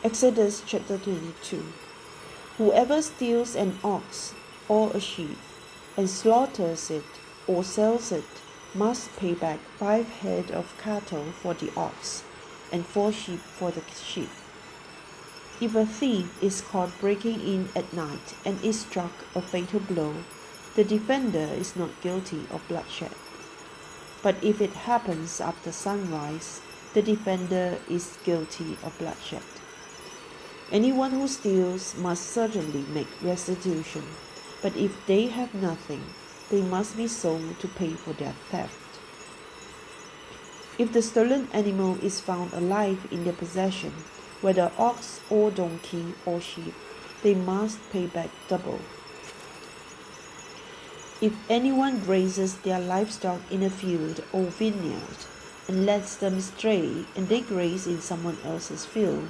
Exodus chapter 22. Whoever steals an ox or a sheep and slaughters it or sells it must pay back 5 head of cattle for the ox and 4 sheep for the sheep. If a thief is caught breaking in at night and is struck a fatal blow, the defender is not guilty of bloodshed. But if it happens after sunrise, the defender is guilty of bloodshed. Anyone who steals must certainly make restitution, but if they have nothing, they must be sold to pay for their theft. If the stolen animal is found alive in their possession, whether ox or donkey or sheep, they must pay back double. If anyone grazes their livestock in a field or vineyard and lets them stray and they graze in someone else's field,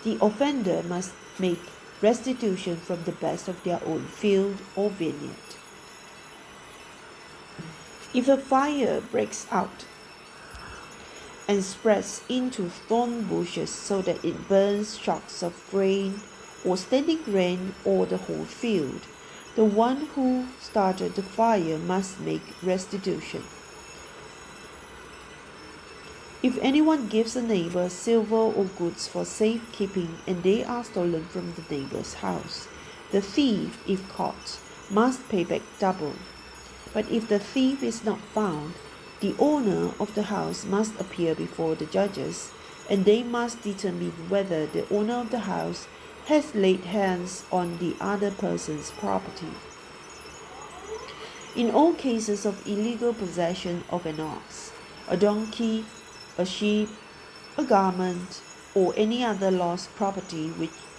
the offender must make restitution from the best of their own field or vineyard. If a fire breaks out and spreads into thorn bushes so that it burns shocks of grain or standing grain or the whole field, the one who started the fire must make restitution. If anyone gives a neighbor silver or goods for safekeeping and they are stolen from the neighbor's house, the thief, if caught, must pay back double. But if the thief is not found, the owner of the house must appear before the judges, and they must determine whether the owner of the house has laid hands on the other person's property. In all cases of illegal possession of an ox, a donkey, a sheep, a garment, or any other lost property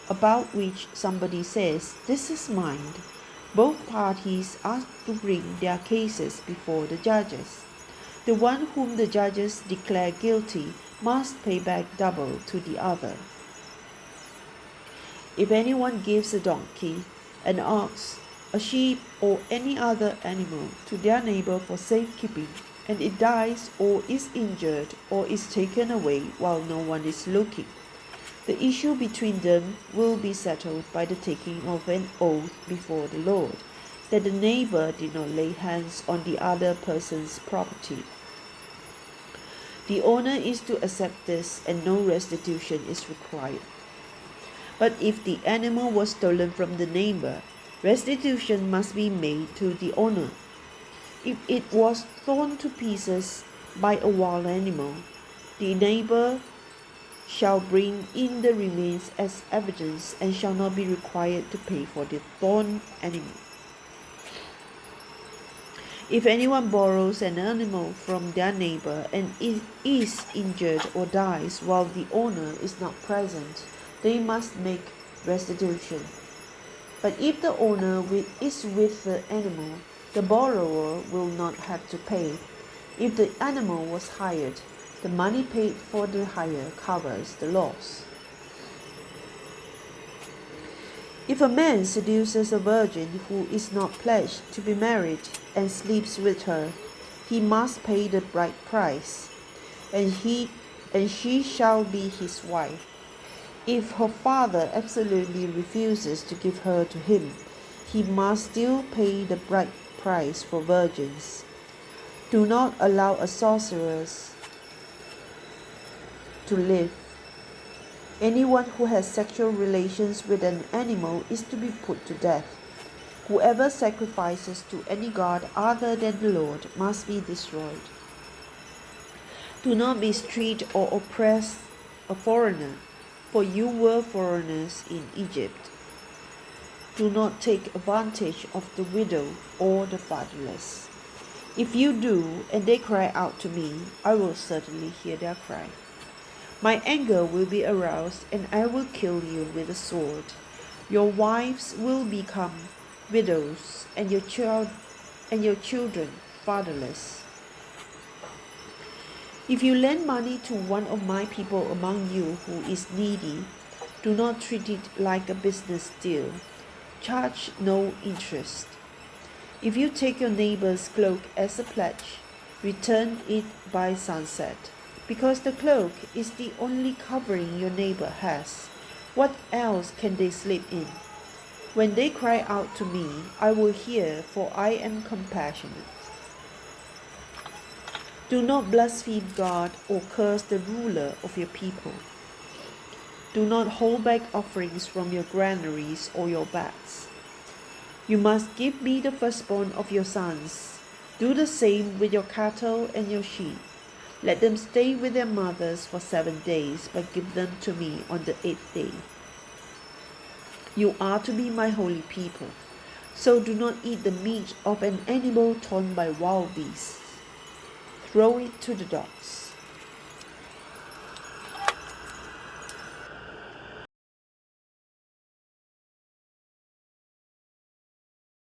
about which somebody says, "This is mine," both parties are to bring their cases before the judges. The one whom the judges declare guilty must pay back double to the other. If anyone gives a donkey, an ox, a sheep, or any other animal to their neighbor for safekeeping, and it dies or is injured or is taken away while no one is looking, the issue between them will be settled by the taking of an oath before the Lord, that the neighbor did not lay hands on the other person's property. The owner is to accept this and no restitution is required. But if the animal was stolen from the neighbor, restitution must be made to the owner. If it was torn to pieces by a wild animal, the neighbor shall bring in the remains as evidence and shall not be required to pay for the torn animal. If anyone borrows an animal from their neighbor and is injured or dies while the owner is not present, they must make restitution. But if the owner is with the animal, the borrower will not have to pay. If the animal was hired, the money paid for the hire covers the loss. If a man seduces a virgin who is not pledged to be married and sleeps with her, he must pay the bride price, and she shall be his wife. If her father absolutely refuses to give her to him, he must still pay the bride price for virgins. Do not allow a sorceress to live. Anyone who has sexual relations with an animal is to be put to death. Whoever sacrifices to any god other than the Lord must be destroyed. Do not mistreat or oppress a foreigner, for you were foreigners in Egypt. Do not take advantage of the widow or the fatherless. If you do, and they cry out to me, I will certainly hear their cry. My anger will be aroused, and I will kill you with a sword. Your wives will become widows, and your children fatherless. If you lend money to one of my people among you who is needy, do not treat it like a business deal. Charge no interest. If you take your neighbor's cloak as a pledge, return it by sunset, because the cloak is the only covering your neighbor has. What else can they sleep in? When they cry out to me, I will hear, for I am compassionate. Do not blaspheme God or curse the ruler of your people. Do not hold back offerings from your granaries or your vats. You must give me the firstborn of your sons. Do the same with your cattle and your sheep. Let them stay with their mothers for 7 days, but give them to me on the 8th day. You are to be my holy people, so do not eat the meat of an animal torn by wild beasts. Throw it to the dogs.